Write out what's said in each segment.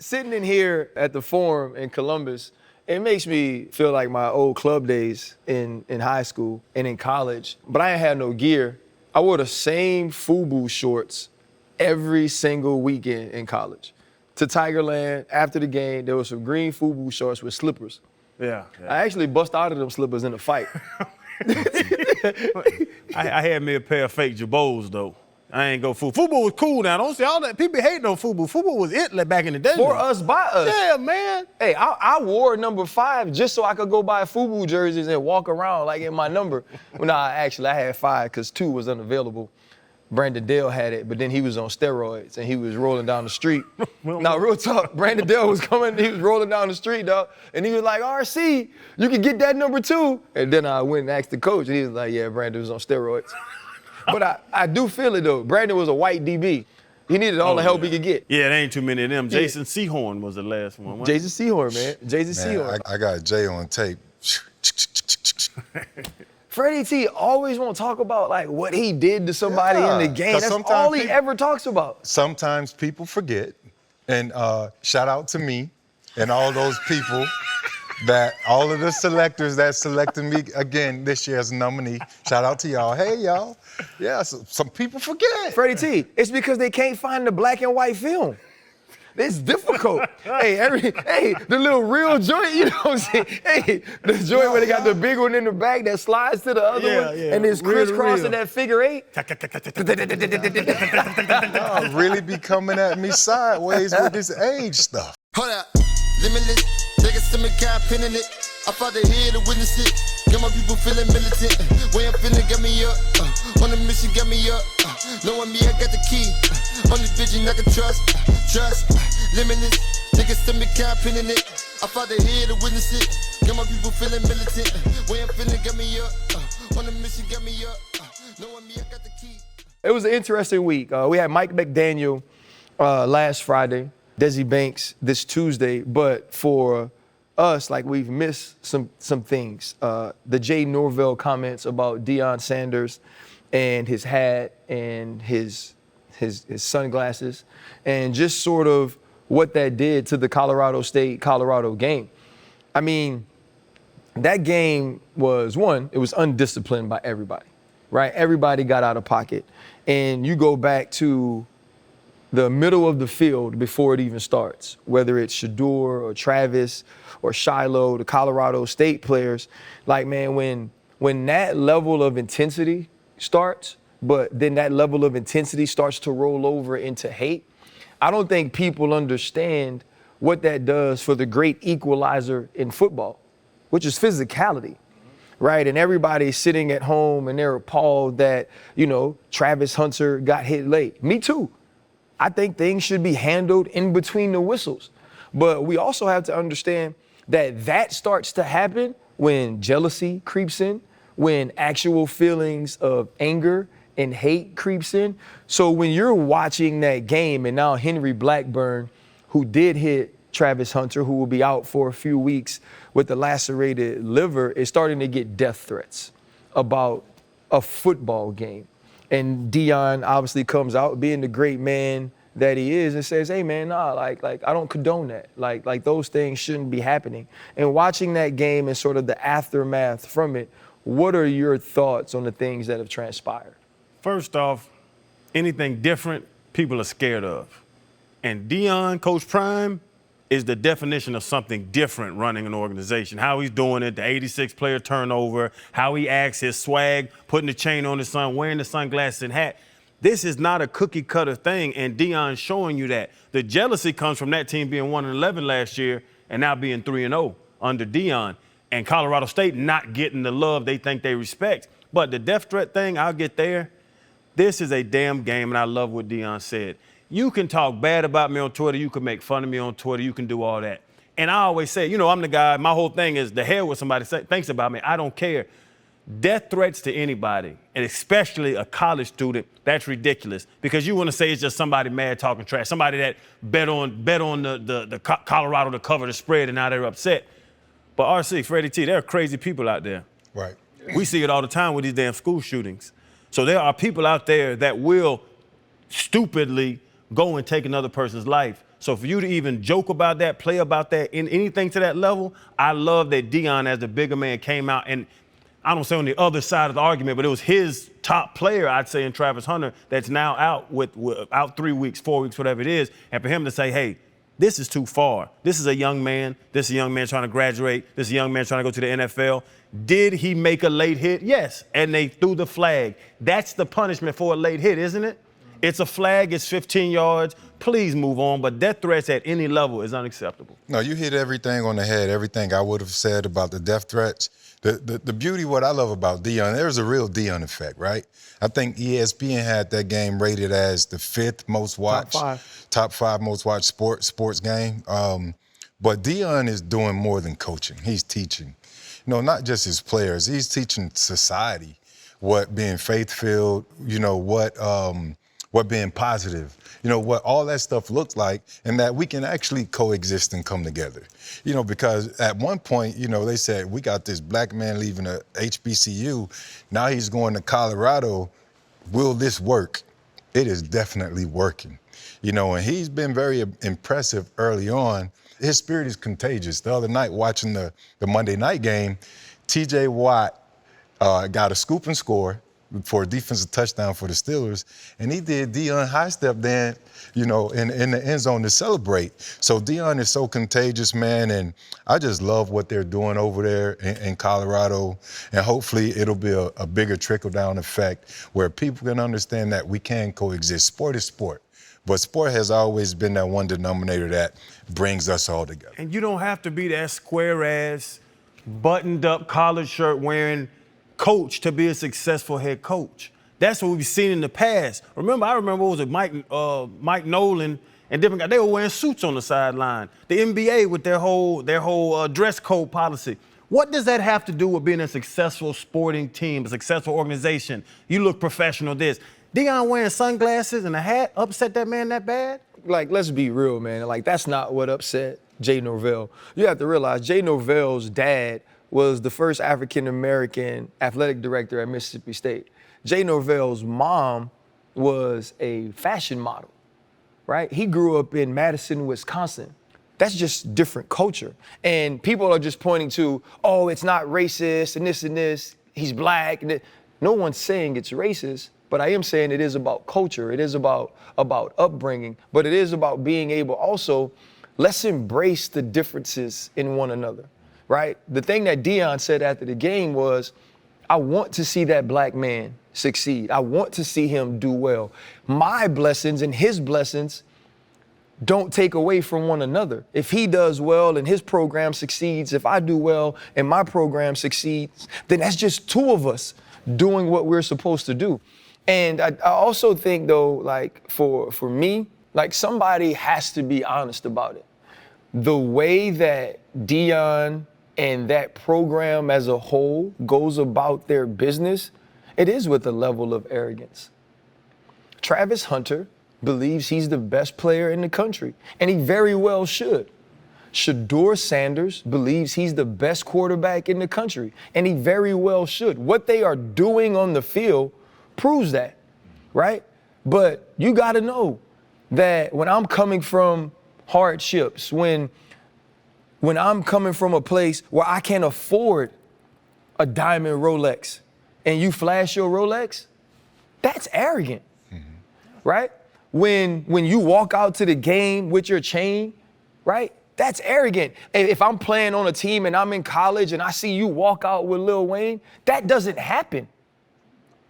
sitting in here at the Forum in Columbus, it makes me feel like my old club days in high school and in college. But I ain't had no gear. I wore the same FUBU shorts every single weekend in college. To Tigerland, after the game, there was some green FUBU shorts with slippers. Yeah. I actually bust out of them slippers in a fight. I had me a pair of fake Jabos, though. I ain't go FUBU. FUBU was cool now. Don't say all that. People hating on FUBU. FUBU was it back in the day. For us, by us. Yeah, man. Hey, I wore number 5 just so I could go buy FUBU jerseys and walk around like in my number. Well, nah, actually, I had 5 because 2 was unavailable. Brandon Dale had it, but then he was on steroids and he was rolling down the street. Now, real talk, Brandon Dale was coming, he was rolling down the street, dog, and he was like, RC, you can get that number 2. And then I went and asked the coach, and he was like, yeah, Brandon was on steroids. But I do feel it, though. Brandon was a white DB. He needed all the help he could get. Yeah, there ain't too many of them. Jason Sehorn was the last one. Jason Sehorn, man. Jason Sehorn. I got Jay on tape. Freddie T always want to talk about like what he did to somebody in the game. That's all he ever talks about. Sometimes people forget, and shout out to me and all those people all of the selectors that selected me again this year as a nominee. Shout out to y'all. Hey, y'all. Yeah, some people forget. Freddie T, it's because they can't find the black and white film. It's difficult. The little real joint, you know what I'm saying? Hey, the joint where they got the big one in the back that slides to the other one, and it's crisscrossing that figure 8. Y'all really be coming at me sideways with this age stuff. Hold up, limitless, take a stomach, got a pin in it. I fought the head to witness it. Got my people feeling militant. Way I'm feeling, got me up. On the mission, got me up. Knowing me, I got the key. On the vision, I can trust. Limitless, take a stomach, got a pin in it. I fought the head to witness it. Got my people feeling militant. Way I'm feeling, got me up. On the mission, got me up. Knowing me, I got the key. It was an interesting week. We had Mike McDaniel last Friday, Desi Banks this Tuesday, but for us, like we've missed some things. The Jay Norvell comments about Deion Sanders and his hat and his sunglasses and just sort of what that did to the Colorado State-Colorado game. I mean, that game was, it was undisciplined by everybody, right? Everybody got out of pocket. And you go back to the middle of the field before it even starts, whether it's Shador or Travis or Shiloh, the Colorado State players. Like, man, when that level of intensity starts, but then that level of intensity starts to roll over into hate, I don't think people understand what that does for the great equalizer in football, which is physicality, right? And everybody's sitting at home and they're appalled that, Travis Hunter got hit late. Me too. I think things should be handled in between the whistles. But we also have to understand that starts to happen when jealousy creeps in, when actual feelings of anger and hate creeps in. So when you're watching that game and now Henry Blackburn, who did hit Travis Hunter, who will be out for a few weeks with the lacerated liver, is starting to get death threats about a football game. And Deion obviously comes out being the great man that he is and says, hey man, I don't condone that. Like those things shouldn't be happening. And watching that game and sort of the aftermath from it, what are your thoughts on the things that have transpired? First off, anything different, people are scared of. And Deion, Coach Prime, is the definition of something different running an organization. How he's doing it, the 86-player turnover, how he acts, his swag, putting the chain on his son, wearing the sunglasses and hat. This is not a cookie-cutter thing, and Deion's showing you that. The jealousy comes from that team being 1-11 last year and now being 3-0 under Deion, and Colorado State not getting the love they think they respect. But the death threat thing, I'll get there. This is a damn game, and I love what Deion said. You can talk bad about me on Twitter. You can make fun of me on Twitter. You can do all that. And I always say, I'm the guy. My whole thing is the hell what somebody thinks about me. I don't care. Death threats to anybody, and especially a college student, that's ridiculous. Because you want to say it's just somebody mad talking trash, somebody that bet on the Colorado to cover the spread, and now they're upset. But RC, Freddie T, there are crazy people out there. Right. We see it all the time with these damn school shootings. So there are people out there that will stupidly go and take another person's life So for you to even joke about that, play about that, in anything to that level, I love that Deion, as the bigger man, came out and I don't say on the other side of the argument, but it was his top player, I'd say, in Travis Hunter, that's now out with out 3 weeks, 4 weeks, whatever it is, and for him to say, hey, this is too far. This is a young man. This is a young man trying to graduate. This is a young man trying to go to the NFL. Did he make a late hit? Yes, and they threw the flag. That's the punishment for a late hit, isn't it? It's a flag. It's 15 yards. Please move on. But death threats at any level is unacceptable. No, you hit everything on the head, everything I would have said about the death threats. The beauty, what I love about Deion, there's a real Deion effect, right? I think ESPN had that game rated as the 5th most watched, top five most watched sports game. But Deion is doing more than coaching. He's teaching. You know, not just his players. He's teaching society what being faith-filled, you know, what being positive, you know, what all that stuff looks like, and that we can actually coexist and come together. You know, because at one point, you know, they said, we got this black man leaving a HBCU. Now he's going to Colorado. Will this work? It is definitely working. You know, and he's been very impressive early on. His spirit is contagious. The other night, watching the Monday night game, TJ Watt got a scoop and score for a defensive touchdown for the Steelers, and he did Deion high step then, you know, in the end zone to celebrate. So Deion is so contagious, man, and I just love what they're doing over there in Colorado, and hopefully it'll be a bigger trickle-down effect where people can understand that we can coexist. Sport is sport, but sport has always been that one denominator that brings us all together. And you don't have to be that square-ass, buttoned-up collar shirt wearing coach to be a successful head coach. That's what we've seen in the past. I remember what was it, Mike Nolan and different guys, they were wearing suits on the sideline. The NBA with their whole dress code policy. What does that have to do with being a successful sporting team, a successful organization? You look professional, this. Deion wearing sunglasses and a hat upset that man that bad? Like, let's be real, man. Like, that's not what upset Jay Norvell. You have to realize Jay Norvell's dad was the first African-American athletic director at Mississippi State. Jay Norvell's mom was a fashion model, right? He grew up in Madison, Wisconsin. That's just different culture. And people are just pointing to, oh, it's not racist and this, he's black. No one's saying it's racist, but I am saying it is about culture. It is about upbringing, but it is about being able also, let's embrace the differences in one another. Right? The thing that Deion said after the game was, I want to see that black man succeed. I want to see him do well. My blessings and his blessings don't take away from one another. If he does well and his program succeeds, if I do well and my program succeeds, then that's just two of us doing what we're supposed to do. And I also think, though, like for me, like somebody has to be honest about it. The way that Deion and that program as a whole goes about their business, it is with a level of arrogance. Travis Hunter believes he's the best player in the country, and he very well should. Shedeur Sanders believes he's the best quarterback in the country, and he very well should. What they are doing on the field proves that, right? But you gotta know that when I'm coming from hardships, when I'm coming from a place where I can't afford a diamond Rolex and you flash your Rolex, that's arrogant, right? When you walk out to the game with your chain, right? That's arrogant. And if I'm playing on a team and I'm in college and I see you walk out with Lil Wayne, that doesn't happen.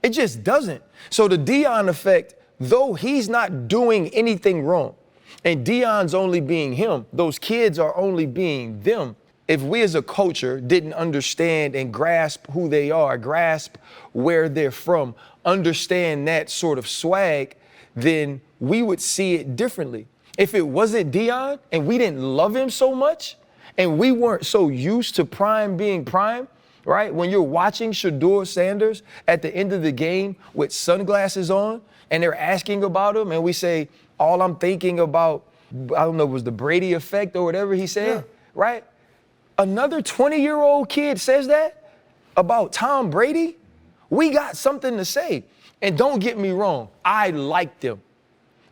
It just doesn't. So the Deion effect, though he's not doing anything wrong, and Deion's only being him, those kids are only being them. If we as a culture didn't understand and grasp who they are, grasp where they're from, understand that sort of swag, then we would see it differently. If it wasn't Deion and we didn't love him so much and we weren't so used to prime being prime, right? When you're watching Shedeur Sanders at the end of the game with sunglasses on and they're asking about him and we say, all I'm thinking about, I don't know, was the Brady effect or whatever he said, right? Another 20-year-old kid says that about Tom Brady, we got something to say. And don't get me wrong, I liked him,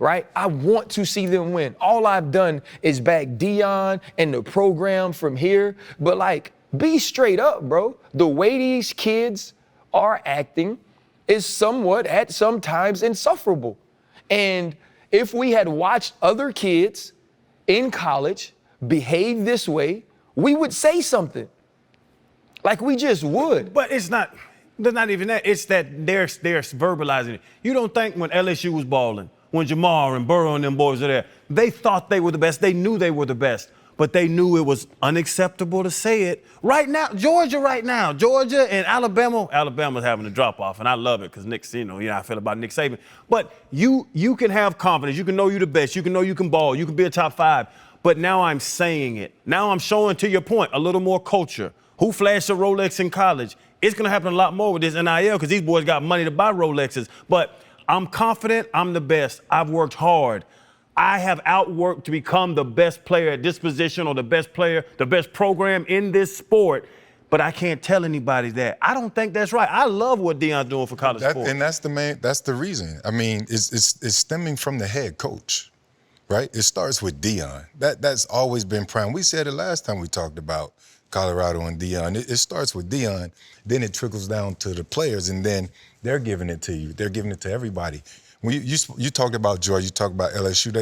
right? I want to see them win. All I've done is back Deion and the program from here. But, like, be straight up, bro. The way these kids are acting is somewhat, at some times, insufferable. And if we had watched other kids in college behave this way, we would say something. Like, we just would. But it's not even that. It's that they're verbalizing it. You don't think when LSU was balling, when Jamar and Burrow and them boys were there, they thought they were the best. They knew they were the best. But they knew it was unacceptable to say it. Right now, Georgia and Alabama's having a drop-off, and I love it because Nick, you know how I feel about Nick Saban. But you can have confidence. You can know you're the best. You can know you can ball. You can be a top 5. But now I'm saying it. Now I'm showing, to your point, a little more culture. Who flashed a Rolex in college? It's going to happen a lot more with this NIL because these boys got money to buy Rolexes. But I'm confident I'm the best. I've worked hard. I have outworked to become the best player at this position or the best player, the best program in this sport. But I can't tell anybody that. I don't think that's right. I love what Deion's doing for college sports. And that's the reason. I mean, it's stemming from the head coach, right? It starts with Deion. That's always been prime. We said it last time we talked about Colorado and Deion. It starts with Deion, then it trickles down to the players, and then they're giving it to you. They're giving it to everybody. When you talked about Georgia, you talked about LSU.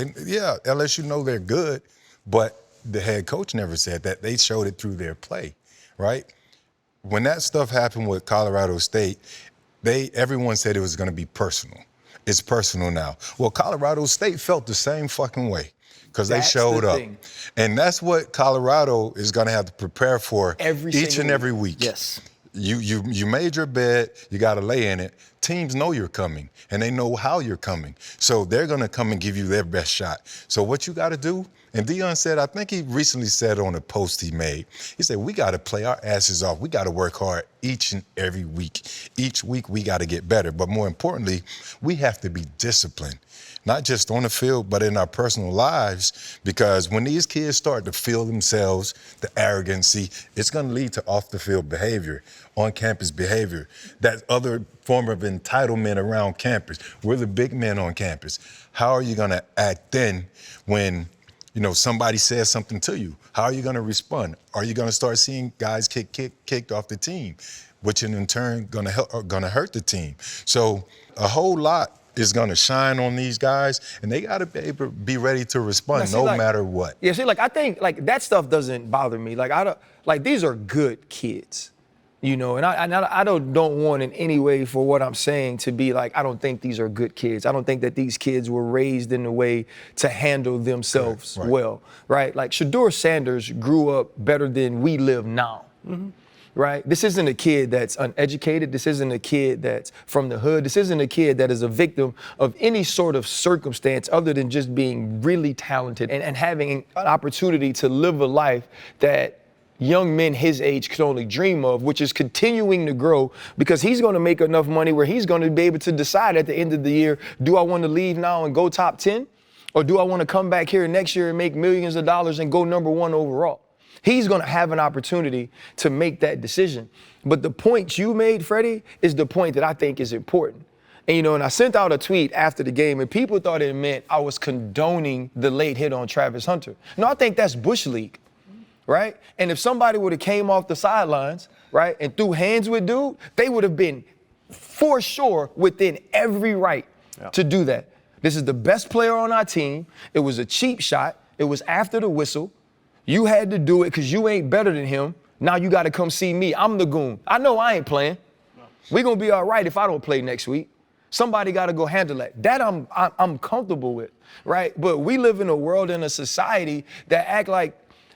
LSU know they're good, but the head coach never said that. They showed it through their play, right? When that stuff happened with Colorado State, everyone said it was going to be personal. It's personal now. Well, Colorado State felt the same fucking way because they showed up. And that's what Colorado is going to have to prepare for each and every week. Yes. You made your bed, you got to lay in it. Teams know you're coming, and they know how you're coming. So they're going to come and give you their best shot. So what you got to do, and Deion said, I think he recently said on a post he made, he said, we got to play our asses off. We got to work hard each and every week. Each week we got to get better. But more importantly, we have to be disciplined. Not just on the field, but in our personal lives, because when these kids start to feel themselves, the arrogancy, it's going to lead to off-the-field behavior, on-campus behavior, that other form of entitlement around campus. We're the big men on campus. How are you going to act then when, somebody says something to you? How are you going to respond? Are you going to start seeing guys kicked off the team, which in turn going to hurt the team? So a whole lot is going to shine on these guys, and they got to be able to be ready to respond no matter what. Yeah, see, I think, that stuff doesn't bother me. These are good kids, and I don't want in any way for what I'm saying to be I don't think these are good kids. I don't think that these kids were raised in a way to handle themselves well, right? Shedeur Sanders grew up better than we live now. Mm-hmm. Right? This isn't a kid that's uneducated. This isn't a kid that's from the hood. This isn't a kid that is a victim of any sort of circumstance other than just being really talented and having an opportunity to live a life that young men his age could only dream of, which is continuing to grow because he's going to make enough money where he's going to be able to decide at the end of the year, do I want to leave now and go top 10? Or do I want to come back here next year and make millions of dollars and go number 1 overall? He's going to have an opportunity to make that decision. But the point you made, Freddie, is the point that I think is important. And, and I sent out a tweet after the game, and people thought it meant I was condoning the late hit on Travis Hunter. No, I think that's Bush League, right? And if somebody would have came off the sidelines, right, and threw hands with dude, they would have been for sure within every right to do that. This is the best player on our team. It was a cheap shot. It was after the whistle. You had to do it because you ain't better than him. Now you got to come see me. I'm the goon. I know I ain't playing. We're going to be all right if I don't play next week. Somebody got to go handle that. That I'm comfortable with, right? But we live in a world and a society that act like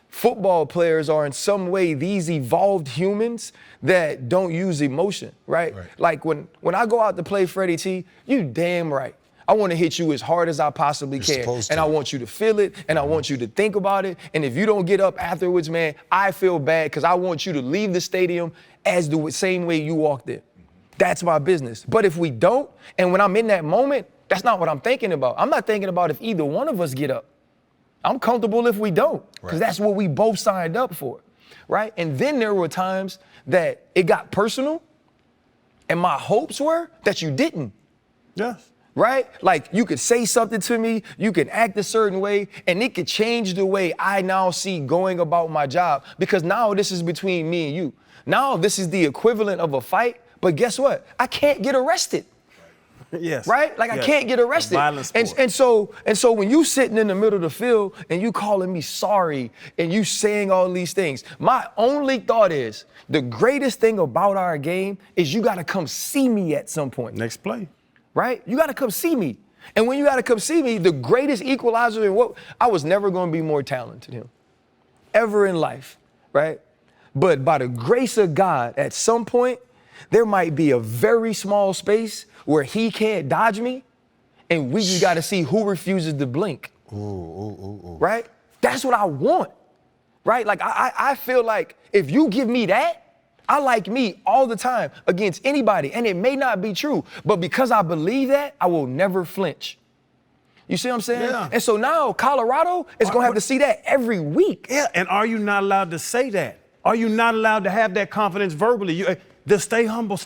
football players are in some way these evolved humans that don't use emotion, right? When I go out to play Freddie T, you damn right. I want to hit you as hard as I possibly can. And I want you to feel it, and I want you to think about it. And if you don't get up afterwards, man, I feel bad because I want you to leave the stadium as the same way you walked in. That's my business. But if we don't, and when I'm in that moment, that's not what I'm thinking about. I'm not thinking about if either one of us get up. I'm comfortable if we don't, because that's what we both signed up for, right? And then there were times that it got personal, and my hopes were that you didn't. Yes. right? Like, you could say something to me, you can act a certain way, and it could change the way I now see going about my job, because now this is between me and you. Now this is the equivalent of a fight, but guess what? I can't get arrested. Yes. Right? Like, yes. I can't get arrested. Violent sport. And so when you sitting in the middle of the field and you calling me sorry and you saying all these things, my only thought is the greatest thing about our game is you got to come see me at some point. Next play. Right? You got to come see me. And when you got to come see me, the greatest equalizer in what I was never going to be more talented than him ever in life, right? But by the grace of God, at some point, there might be a very small space where he can't dodge me, and we just got to see who refuses to blink. Ooh. Right? That's what I want. Right? Like, I feel like if you give me that, I like me all the time against anybody. And it may not be true, but because I believe that, I will never flinch. You see what I'm saying? Yeah. And so now Colorado is going to have to see that every week. Yeah, and are you not allowed to say that? Are you not allowed to have that confidence verbally? The stay humble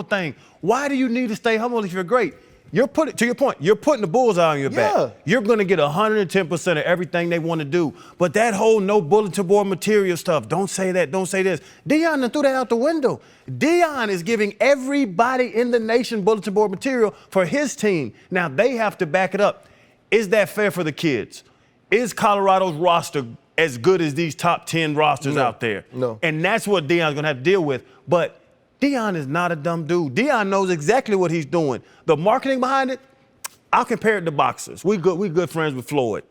thing. Why do you need to stay humble if you're great? To your point, you're putting the bullseye on your back. You're going to get 110% of everything they want to do. But that whole no bulletin board material stuff, don't say that, don't say this. Deion done threw that out the window. Deion is giving everybody in the nation bulletin board material for his team. Now, they have to back it up. Is that fair for the kids? Is Colorado's roster as good as these top 10 rosters out there? No. And that's what Deion's going to have to deal with. But Deion is not a dumb dude. Deion knows exactly what he's doing. The marketing behind it, I'll compare it to boxers. We good friends with Floyd.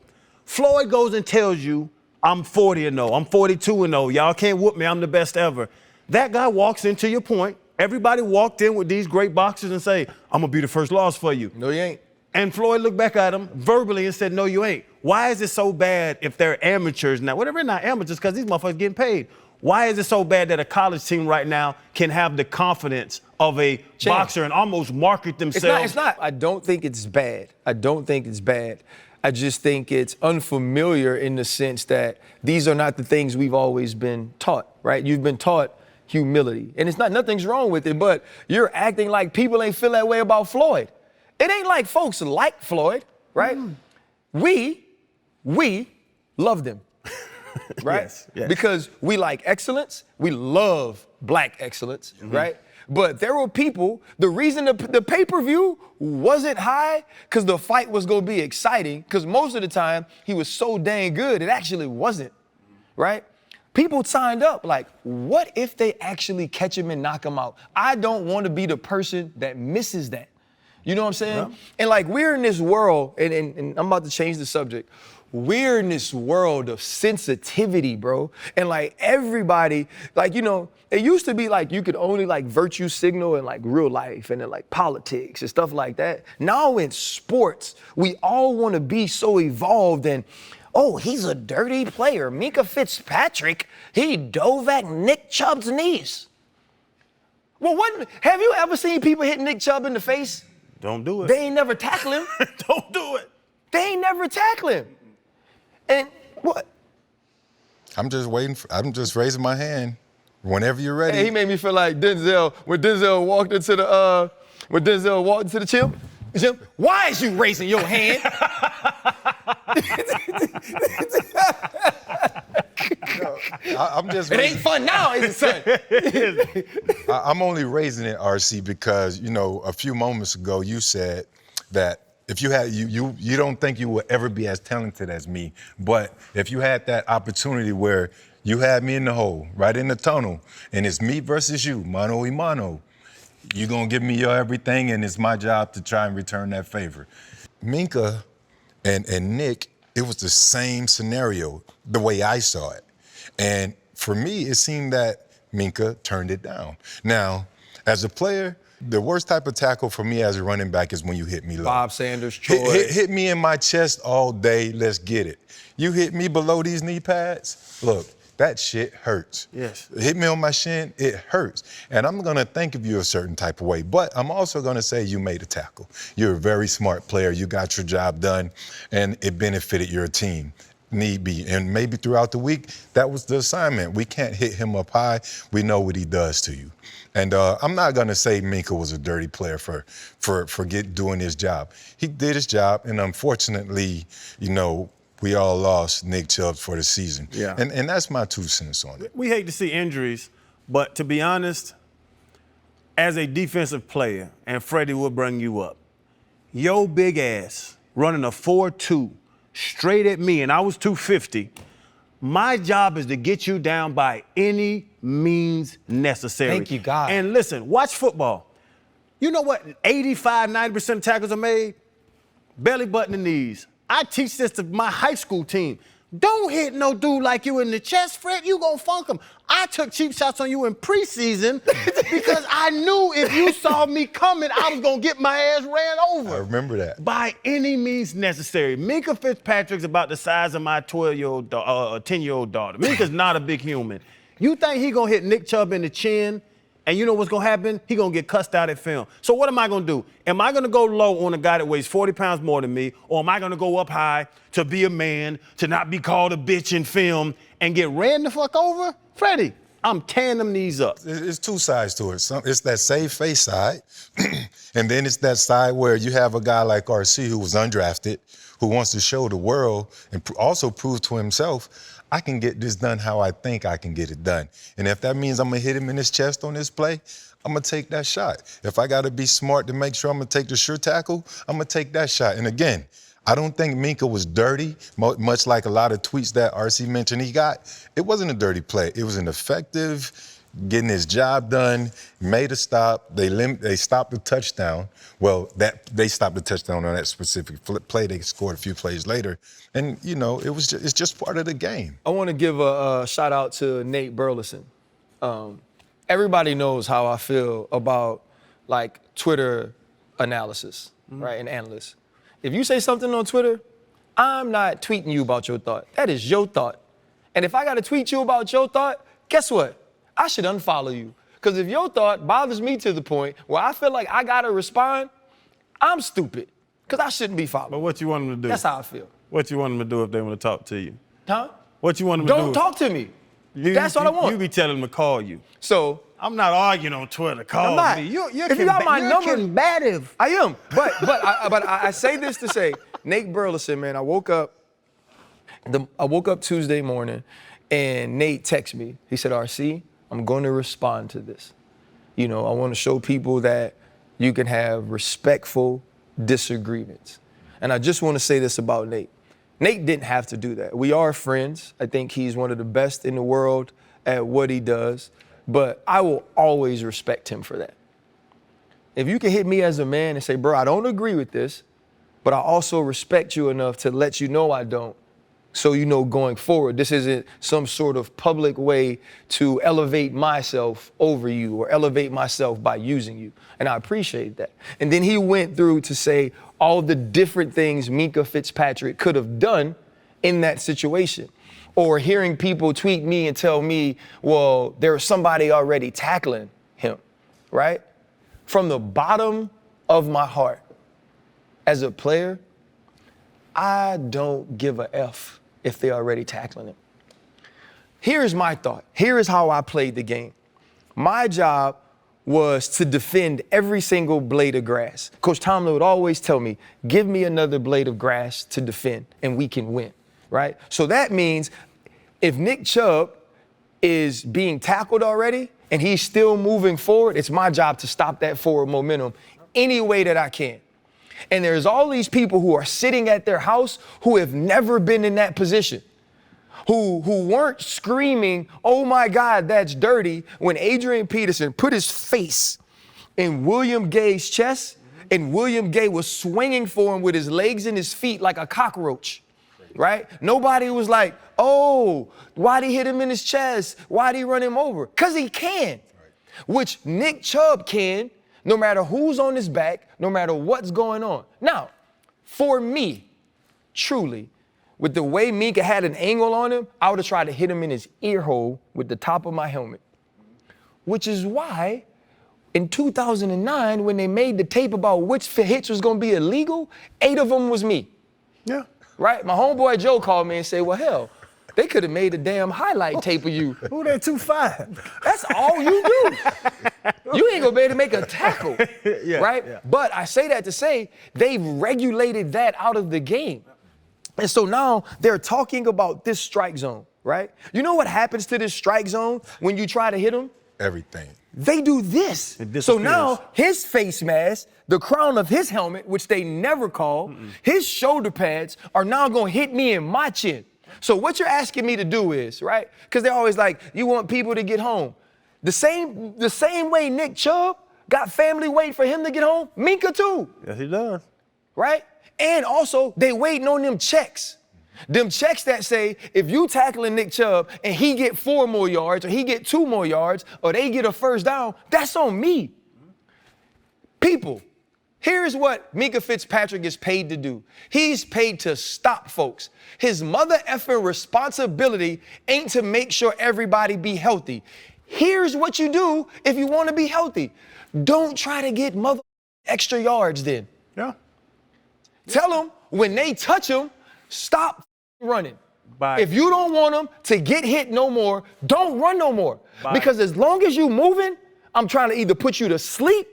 Floyd goes and tells you, I'm 40-0, I'm 42-0, y'all can't whoop me, I'm the best ever. That guy walks into your point. Everybody walked in with these great boxers and say, I'm gonna be the first loss for you. No, you ain't. And Floyd looked back at him verbally and said, no, you ain't. Why is it so bad if they're amateurs now? Whatever, they're not amateurs because these motherfuckers getting paid. Why is it so bad that a college team right now can have the confidence of a boxer and almost market themselves? It's not. I don't think it's bad. I just think it's unfamiliar in the sense that these are not the things we've always been taught, right? You've been taught humility. And it's not, nothing's wrong with it, but you're acting like people ain't feel that way about Floyd. It ain't like folks like Floyd, right? We loved him. Right? Yes. Because we like excellence. We love black excellence, right? But there were people, the reason the pay-per-view wasn't high, because the fight was going to be exciting, because most of the time he was so dang good, it actually wasn't, right? People signed up like, what if they actually catch him and knock him out? I don't want to be the person that misses that. You know what I'm saying? Yeah. And like, we're in this world, and I'm about to change the subject. We're in this world of sensitivity, bro. And like everybody, like, you know, it used to be like you could only like virtue signal in like real life and in like politics and stuff like that. Now in sports, we all want to be so evolved and, oh, he's a dirty player. Minka Fitzpatrick, he dove at Nick Chubb's knees. Well, have you ever seen people hit Nick Chubb in the face? Don't do it. They ain't never tackle him. Don't do it. They ain't never tackle him. And what? I'm just raising my hand. Whenever you're ready. Hey, he made me feel like Denzel, when Denzel walked into the gym, why is you raising your hand? I'm just. It ain't fun now, is it, son? I'm only raising it, RC, because, you know, a few moments ago you said that if you had you don't think you will ever be as talented as me, but if you had that opportunity where you had me in the hole, right in the tunnel, and it's me versus you, mano y mano, you're gonna give me your everything, and it's my job to try and return that favor. Minka and Nick, it was the same scenario, the way I saw it. And for me, it seemed that Minka turned it down. Now, as a player, the worst type of tackle for me as a running back is when you hit me low. Bob Sanders, Troy. Hit me in my chest all day, let's get it. You hit me below these knee pads, look, that shit hurts. Yes. Hit me on my shin, it hurts. And I'm gonna think of you a certain type of way, but I'm also gonna say you made a tackle. You're a very smart player, you got your job done, and it benefited your team. need be. And maybe throughout the week, that was the assignment. We can't hit him up high. We know what he does to you. And I'm not going to say Minkah was a dirty player for doing his job. He did his job, and unfortunately, we all lost Nick Chubb for the season. Yeah. And that's my 2 cents on it. We hate to see injuries, but to be honest, as a defensive player, and Freddie will bring you up, your big ass running a 4.2 straight at me, and I was 250, my job is to get you down by any means necessary. Thank you, God. And listen, watch football. You know what 85, 90% of tackles are made? Belly button and knees. I teach this to my high school team. Don't hit no dude like you in the chest, Fred. You gonna funk him. I took cheap shots on you in preseason because I knew if you saw me coming, I was gonna get my ass ran over. I remember that. By any means necessary. Minkah Fitzpatrick's about the size of my 10-year-old daughter. Minkah's not a big human. You think he gonna hit Nick Chubb in the chin? And you know what's going to happen? He going to get cussed out at film. So what am I going to do? Am I going to go low on a guy that weighs 40 pounds more than me? Or am I going to go up high to be a man, to not be called a bitch in film, and get ran the fuck over? Freddie, I'm tearing them knees up. It's 2 sides to it. It's that save face side, and then it's that side where you have a guy like RC who was undrafted, who wants to show the world and also prove to himself, I can get this done how I think I can get it done. And if that means I'm going to hit him in his chest on this play, I'm going to take that shot. If I got to be smart to make sure I'm going to take the sure tackle, I'm going to take that shot. And again, I don't think Minkah was dirty, much like a lot of tweets that RC mentioned he got. It wasn't a dirty play. It was an effective, getting his job done, made a stop. They stopped the touchdown. Well, they stopped the touchdown on that specific play. They scored a few plays later. And, it's just part of the game. I want to give a shout out to Nate Burleson. Everybody knows how I feel about Twitter analysis, right, and analysts. If you say something on Twitter, I'm not tweeting you about your thought. That is your thought. And if I got to tweet you about your thought, guess what? I should unfollow you. Because if your thought bothers me to the point where I feel like I got to respond, I'm stupid. Because I shouldn't be followed. But what you want them to do? That's how I feel. What you want them to do if they want to talk to you? Huh? What you want them to do? Don't talk to me. That's what I want. You be telling them to call you. So I'm not arguing on Twitter. Call I'm not. me. You're if you got my number, combative. I am. But I say this to say, Nate Burleson, man, I woke up Tuesday morning, and Nate texted me. He said, RC, I'm going to respond to this. I want to show people that you can have respectful disagreements. And I just want to say this about Nate. Nate didn't have to do that. We are friends. I think he's one of the best in the world at what he does. But I will always respect him for that. If you can hit me as a man and say, bro, I don't agree with this, but I also respect you enough to let you know I don't. So going forward, this isn't some sort of public way to elevate myself over you or elevate myself by using you. And I appreciate that. And then he went through to say all the different things Minkah Fitzpatrick could have done in that situation. Or hearing people tweet me and tell me, well, there's somebody already tackling him, right? From the bottom of my heart, as a player, I don't give a F if they're already tackling him. Here's my thought. Here is how I played the game. My job was to defend every single blade of grass. Coach Tomlin would always tell me, give me another blade of grass to defend and we can win, right? So that means if Nick Chubb is being tackled already and he's still moving forward, it's my job to stop that forward momentum any way that I can. And there's all these people who are sitting at their house who have never been in that position, who weren't screaming, oh my God, that's dirty, when Adrian Peterson put his face in William Gay's chest and William Gay was swinging for him with his legs and his feet like a cockroach, right? Nobody was like, oh, why'd he hit him in his chest? Why'd he run him over? Because he can, which Nick Chubb can, no matter who's on his back, no matter what's going on. Now, for me, truly, with the way Minkah had an angle on him, I would have tried to hit him in his ear hole with the top of my helmet. Which is why, in 2009, when they made the tape about which hits was going to be illegal, 8 of them was me. Yeah. right? My homeboy Joe called me and said, well, hell, they could have made a damn highlight tape of you. Who that 2-5? That's all you do. You ain't gonna be able to make a tackle, right? Yeah. But I say that to say they've regulated that out of the game. And so now they're talking about this strike zone, right? You know what happens to this strike zone when you try to hit them? Everything. They do this. It So disappears. now his face mask, the crown of his helmet, which they never call, his shoulder pads are now gonna hit me in my chin. So what you're asking me to do is, right? Because they're always like, you want people to get home. The same way Nick Chubb got family waiting for him to get home, Minka too, Yes, he does. right? And also, they waiting on them checks. Them checks that say, if you tackling Nick Chubb and he get 4 more yards or he get 2 more yards or they get a first down, that's on me. People, here's what Minka Fitzpatrick is paid to do. He's paid to stop folks. His mother effing responsibility ain't to make sure everybody be healthy. Here's what you do if you want to be healthy. Don't try to get mother extra yards then. Yeah. Tell them when they touch them, stop running. Bye. If you don't want them to get hit no more, don't run no more. Bye. Because as long as you moving, I'm trying to either put you to sleep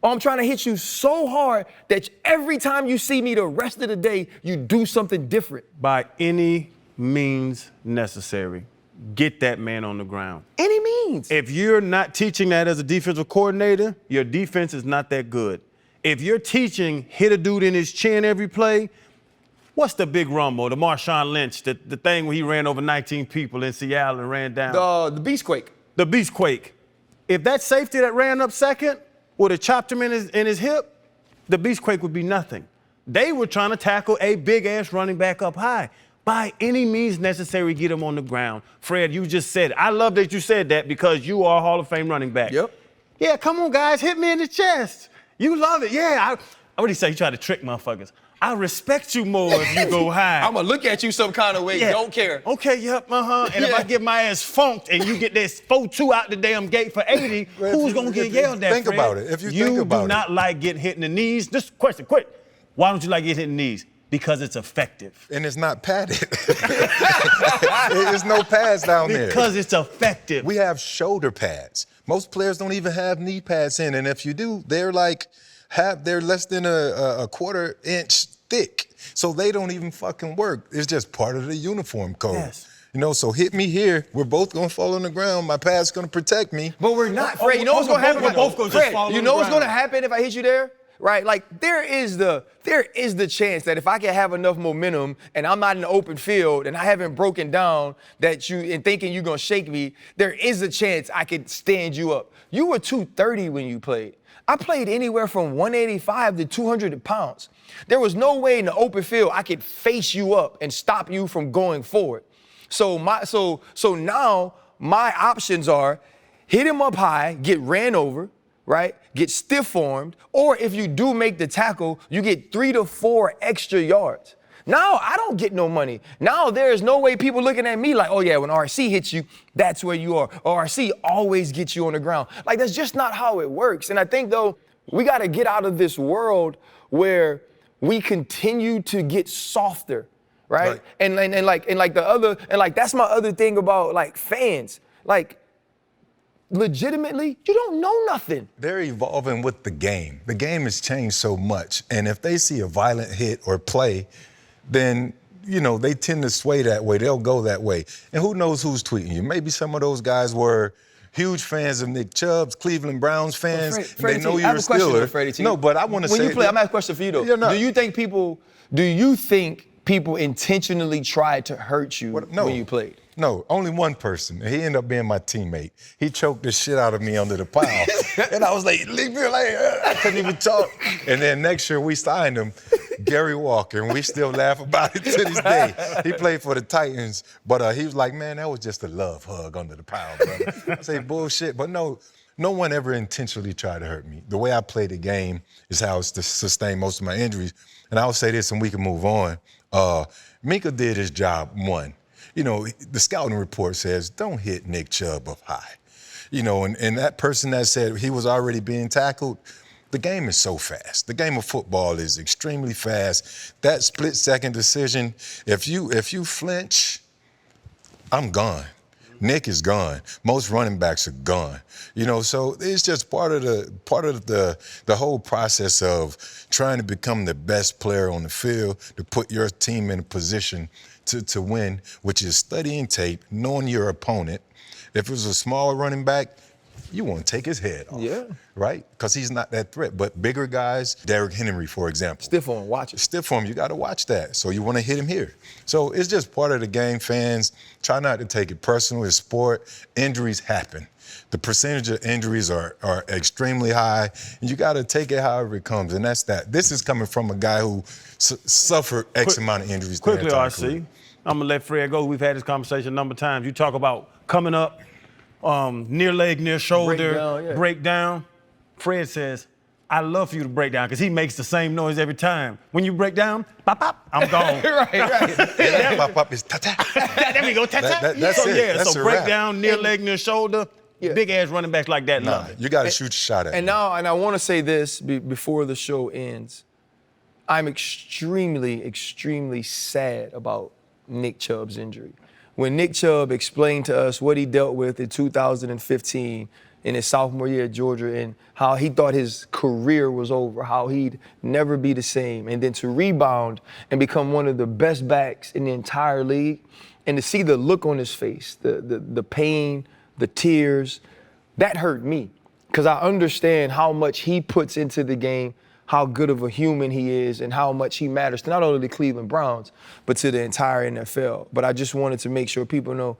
or I'm trying to hit you so hard that every time you see me the rest of the day, you do something different. By any means necessary, get that man on the ground. Any means. If you're not teaching that as a defensive coordinator, your defense is not that good. If you're teaching hit a dude in his chin every play, what's the big rumble, the Marshawn Lynch, the thing where he ran over 19 people in Seattle and ran down? The Beastquake. The Beastquake. If that safety that ran up second would have chopped him in his hip, the Beastquake would be nothing. They were trying to tackle a big-ass running back up high. By any means necessary, get him on the ground. Fred, you just said it. I love that you said that because you are a Hall of Fame running back. Yep. Yeah, come on, guys, hit me in the chest. You love it. Yeah, what did he say? He tried to trick motherfuckers. I respect you more if you go high. I'm going to look at you some kind of way. Yeah. Don't care. Okay, yep, And if I get my ass funked and you get this 4-2 out the damn gate for 80, who's going to get yelled at, Think Fred? about it. If you think about do it. not like getting hit in the knees. Just question, quick. Why don't you like getting hit in the knees? Because it's effective. And it's not padded. There's no pads down there. Because it's effective. We have shoulder pads. Most players don't even have knee pads in, and if you do, they're less than a quarter inch thick. So they don't even fucking work. It's just part of the uniform code. Yes. You know, so hit me here. We're both gonna fall on the ground. My pad's gonna protect me. But we're not, Fred. You know what's we're going to happen? both- we're both gonna just Fred, fall you on know the what's going to ground. happen if I hit you there? Right? Like, there is the chance that if I can have enough momentum and I'm not in the open field and I haven't broken down and thinking you're going to shake me, there is a chance I could stand you up. You were 230 when you played. I played anywhere from 185 to 200 pounds. There was no way in the open field I could face you up and stop you from going forward. So now my options are hit him up high, get ran over, right? Get stiff-armed, or if you do make the tackle, you get 3 to 4 extra yards. Now I don't get no money. Now there is no way people looking at me like, oh yeah, when RC hits you, that's where you are. Or RC always gets you on the ground. Like, that's just not how it works. And I think though, we gotta get out of this world where we continue to get softer, right? And that's my other thing about like fans. Like, legitimately, you don't know nothing. They're evolving with the game. The game has changed so much. And if they see a violent hit or play, then, you know, they tend to sway that way. They'll go that way. And who knows who's tweeting you? Maybe some of those guys were huge fans of Nick Chubb's, Cleveland Browns fans. Freddie and they know T, I you're have a a question Steeler. for Freddie T. No, but I want to say. When you play, I'm asking a question for you though. You're not. Do you think people intentionally tried to hurt you No. when you played? No, only one person. He ended up being my teammate. He choked the shit out of me under the pile. And I was like, leave me alone. I couldn't even talk. And then next year we signed him, Gary Walker, and we still laugh about it to this day. He played for the Titans, but he was like, man, that was just a love hug under the pile, brother. I say, bullshit. But no one ever intentionally tried to hurt me. The way I play the game is how it's to sustain most of my injuries. And I'll say this and we can move on. Minka did his job, one. You know, the scouting report says, don't hit Nick Chubb up high. You know, and that person that said he was already being tackled, The game is so fast. The game of football is extremely fast. That split-second decision, if you flinch, I'm gone. Nick is gone. Most running backs are gone. So it's just part of the whole process of trying to become the best player on the field, to put your team in a position to win, which is studying tape, knowing your opponent. If it was a small running back, you want to take his head off. Yeah. Right? Because he's not that threat. But bigger guys, Derrick Henry, for example. Stiff arm, watch it. Stiff arm, you got to watch that. So you want to hit him here. So it's just part of the game. Fans, try not to take it personal. It's sport. Injuries happen. The percentage of injuries are extremely high, and you got to take it however it comes, and that's that. This is coming from a guy who suffered X amount of injuries. Quickly, RC, I'm going to let Fred go. We've had this conversation a number of times. You talk about coming up, near leg, near shoulder, breakdown. Fred says, I love for you to break down because he makes the same noise every time. When you break down, pop, pop, I'm gone. right. Pop, pop is ta-ta. There we go, ta-ta. That's it. Yeah, That's so a break wrap. down, near leg, near shoulder. Yeah. Big-ass running backs like that love it. You got to shoot your shot at And him. I want to say this before the show ends. I'm extremely, extremely sad about Nick Chubb's injury. When Nick Chubb explained to us what he dealt with in 2015 in his sophomore year at Georgia and how he thought his career was over, how he'd never be the same, and then to rebound and become one of the best backs in the entire league, and to see the look on his face, the pain, the tears, that hurt me because I understand how much he puts into the game, how good of a human he is, and how much he matters to not only the Cleveland Browns, but to the entire NFL. But I just wanted to make sure people know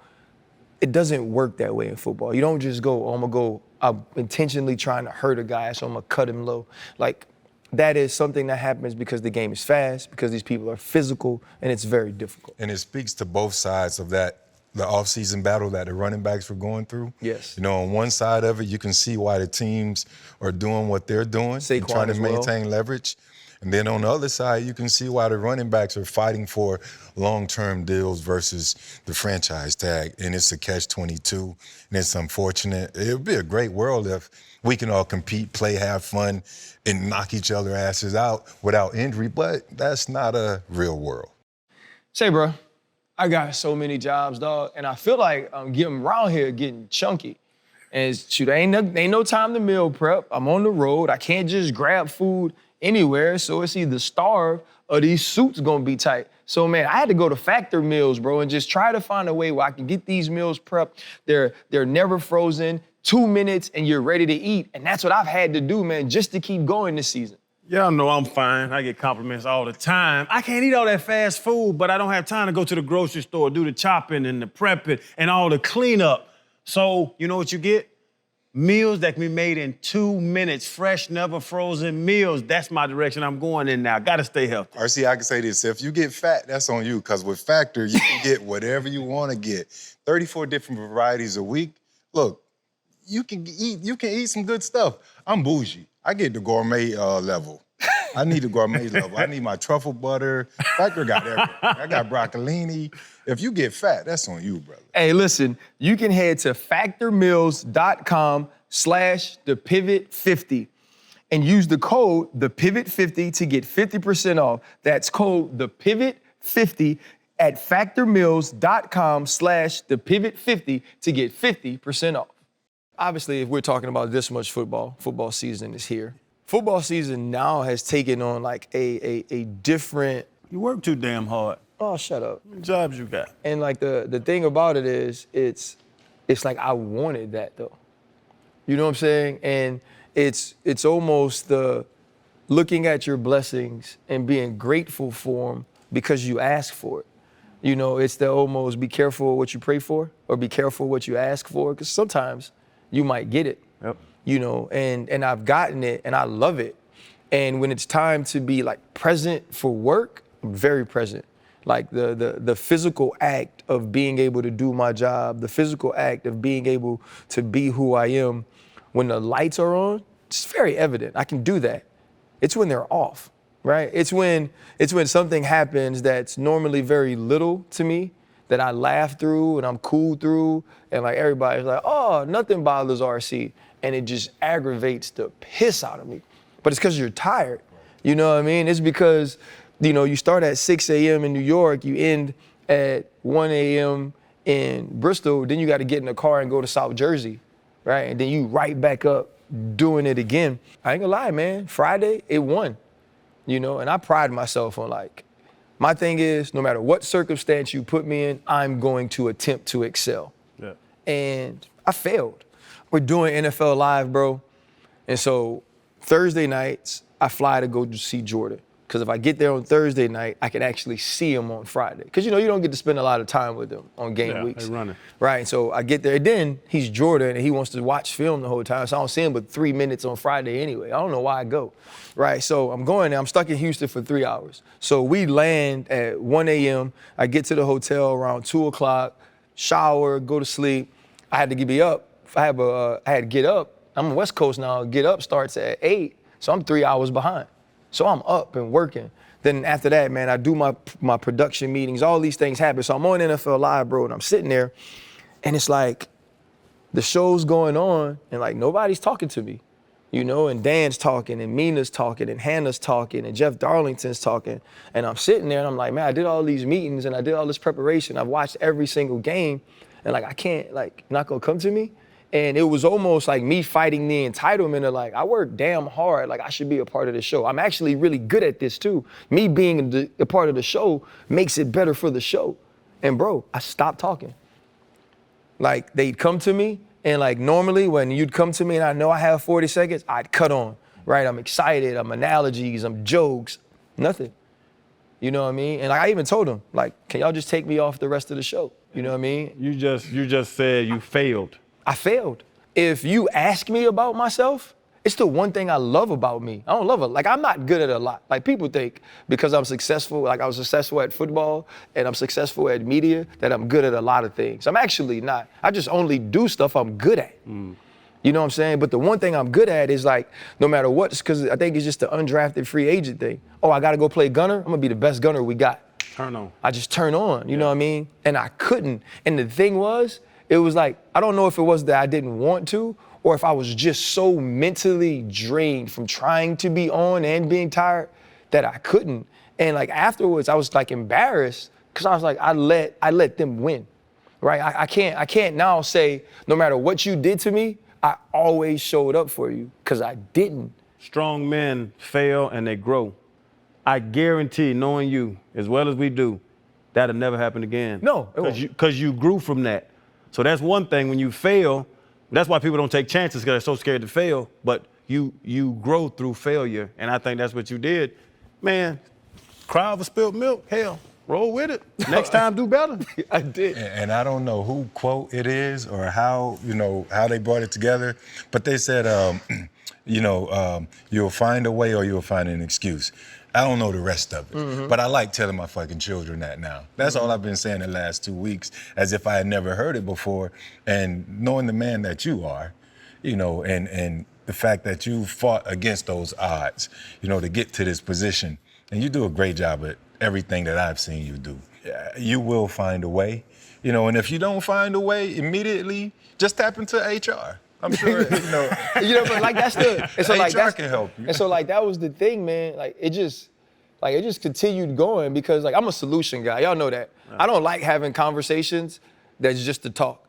it doesn't work that way in football. You don't just go, I'm intentionally trying to hurt a guy, so I'm going to cut him low. Like, that is something that happens because the game is fast, because these people are physical, and it's very difficult. And it speaks to both sides of that, the offseason battle that the running backs were going through. Yes. On one side of it, you can see why the teams are doing what they're doing, Saquon trying to as well. maintain leverage. And then on the other side, you can see why the running backs are fighting for long-term deals versus the franchise tag. And it's a catch-22, and it's unfortunate. It would be a great world if we can all compete, play, have fun, and knock each other asses out without injury, but that's not a real world. Say, bro, I got so many jobs, dog, and I feel like I'm getting around here getting chunky. And shoot, ain't no time to meal prep. I'm on the road. I can't just grab food anywhere, so it's either starve or these suits gonna be tight. So, man, I had to go to Factor Meals, bro, and just try to find a way where I can get these meals prepped. They're never frozen, 2 minutes, and you're ready to eat. And that's what I've had to do, man, just to keep going this season. Y'all know I'm fine. I get compliments all the time. I can't eat all that fast food, but I don't have time to go to the grocery store, do the chopping and the prepping and all the cleanup. So, you know what you get? Meals that can be made in 2 minutes, fresh, never frozen meals. That's my direction I'm going in now. Gotta stay healthy. RC, I can say this. If you get fat, that's on you, because with Factor, you can get whatever you want to get. 34 different varieties a week. Look, you can eat some good stuff. I'm bougie. I get the gourmet level. I need the gourmet level. I need my truffle butter. Factor got everything. I got broccolini. If you get fat, that's on you, brother. Hey, listen, you can head to factormeals.com/thepivot50 and use the code thepivot50 to get 50% off. That's code thepivot50 at factormeals.com/thepivot50 to get 50% off. Obviously, if we're talking about this much football season is here. Football season now has taken on like a different. You work too damn hard. Oh, shut up. What jobs you got? And like the thing about it is, it's like I wanted that though. You know what I'm saying? And it's almost the looking at your blessings and being grateful for them because you ask for it. It's the almost be careful what you pray for or be careful what you ask for, because sometimes you might get it. Yep. And I've gotten it and I love it. And when it's time to be like present for work, I'm very present. Like the physical act of being able to do my job, the physical act of being able to be who I am, when the lights are on, it's very evident. I can do that. It's when they're off, right? It's when something happens that's normally very little to me that I laugh through and I'm cool through, and like everybody's like, oh, nothing bothers RC, and it just aggravates the piss out of me. but it's because you're tired. You know what I mean? It's because, you start at 6 a.m. in New York, you end at 1 a.m. in Bristol, then you got to get in the car and go to South Jersey, right? And then you right back up doing it again. I ain't gonna lie, man. Friday, it won, and I pride myself on my thing is no matter what circumstance you put me in, I'm going to attempt to excel. Yeah. And I failed. We're doing NFL Live, bro. And so Thursday nights, I fly to go to see Jordan. Because if I get there on Thursday night, I can actually see him on Friday. Because, you don't get to spend a lot of time with him on game weeks. They're running. Right, and so I get there. Then he's Jordan, and he wants to watch film the whole time. So I don't see him but 3 minutes on Friday anyway. I don't know why I go. Right, so I'm going there. I'm stuck in Houston for 3 hours. So we land at 1 a.m. I get to the hotel around 2 o'clock, shower, go to sleep. I had to get up. I had to get up. I'm on West Coast now. Get up starts at 8, so I'm 3 hours behind. So I'm up and working. Then after that, man, I do my production meetings. All these things happen. So I'm on NFL Live, bro, and I'm sitting there, and it's like the show's going on, and nobody's talking to me, and Dan's talking, and Mina's talking, and Hannah's talking, and Jeff Darlington's talking, and I'm sitting there, and I'm like, man, I did all these meetings, and I did all this preparation. I've watched every single game, and I can't, not gonna come to me. And it was almost like me fighting the entitlement of I work damn hard, I should be a part of the show. I'm actually really good at this too. Me being a part of the show makes it better for the show. And bro, I stopped talking. They'd come to me and normally when you'd come to me and I know I have 40 seconds, I'd cut on, right? I'm excited, I'm analogies, I'm jokes, nothing. You know what I mean? And I even told them, can y'all just take me off the rest of the show? You know what I mean? You just said you failed. I failed. If you ask me about myself, it's the one thing I love about me. I don't love it. I'm not good at a lot. People think because I'm successful, I was successful at football and I'm successful at media, that I'm good at a lot of things. I'm actually not. I just only do stuff I'm good at. You know what I'm saying? But the one thing I'm good at is no matter what, because I think it's just the undrafted free agent thing. Oh, I got to go play gunner? I'm going to be the best gunner we got. Turn on. I just turn on, you know what I mean? And I couldn't. And the thing was, it was I don't know if it was that I didn't want to or if I was just so mentally drained from trying to be on and being tired that I couldn't. And afterwards, I was embarrassed because I was I let them win, right? I can't now say no matter what you did to me, I always showed up for you because I didn't. Strong men fail and they grow. I guarantee, knowing you as well as we do, that'll never happen again. No, it won't. Because you grew from that. So that's one thing. When you fail, that's why people don't take chances because they're so scared to fail. But you grow through failure, and I think that's what you did. Man, cry over spilled milk. Hell, roll with it. Next time, do better. I did. And I don't know who quote it is or how they brought it together, but they said, you'll find a way or you'll find an excuse. I don't know the rest of it, but I like telling my fucking children that now. That's all I've been saying the last 2 weeks, as if I had never heard it before. And knowing the man that you are, and the fact that you fought against those odds, to get to this position. And you do a great job at everything that I've seen you do. You will find a way, and if you don't find a way immediately, just tap into HR. I'm sure, but that's the. And so HR can help you. And so that was the thing, man. It just continued going because I'm a solution guy. Y'all know that. Right. I don't like having conversations that's just to talk.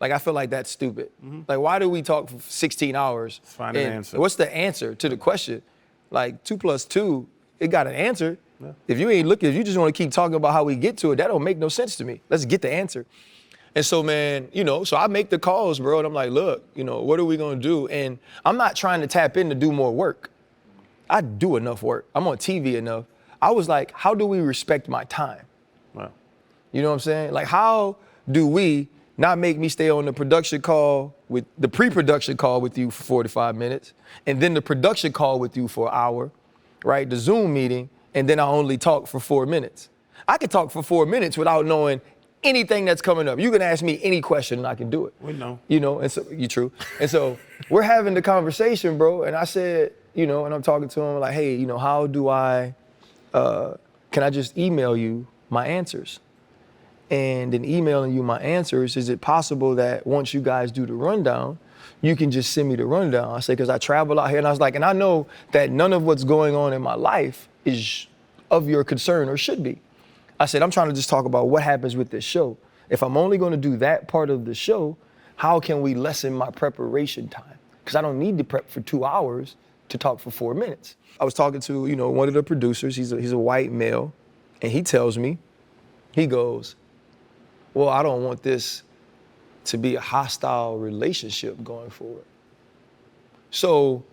I feel like that's stupid. Why do we talk for 16 hours? Find an answer. What's the answer to the question? 2 + 2, it got an answer. Yeah. If you ain't looking, if you just want to keep talking about how we get to it, that don't make no sense to me. Let's get the answer. And so, man, so I make the calls, bro, and I'm like, look, what are we going to do? And I'm not trying to tap in to do more work. I do enough work. I'm on TV enough. I was like, how do we respect my time? Wow. You know what I'm saying? How do we not make me stay on the production call with the pre-production call with you for 45 minutes and then the production call with you for an hour, right? The Zoom meeting, and then I only talk for 4 minutes. I could talk for 4 minutes without knowing anything that's coming up. You can ask me any question and I can do it. We know. And so you true. And so we're having the conversation, bro. And I said, and I'm talking to him hey, how do I, can I just email you my answers? And in emailing you my answers, is it possible that once you guys do the rundown, you can just send me the rundown. I said, because I travel out here. And I was like, and I know that none of what's going on in my life is of your concern or should be. I said, I'm trying to just talk about what happens with this show. If I'm only going to do that part of the show, how can we lessen my preparation time? Because I don't need to prep for 2 hours to talk for 4 minutes. I was talking to, one of the producers. He's a white male. And he tells me, he goes, well, I don't want this to be a hostile relationship going forward. So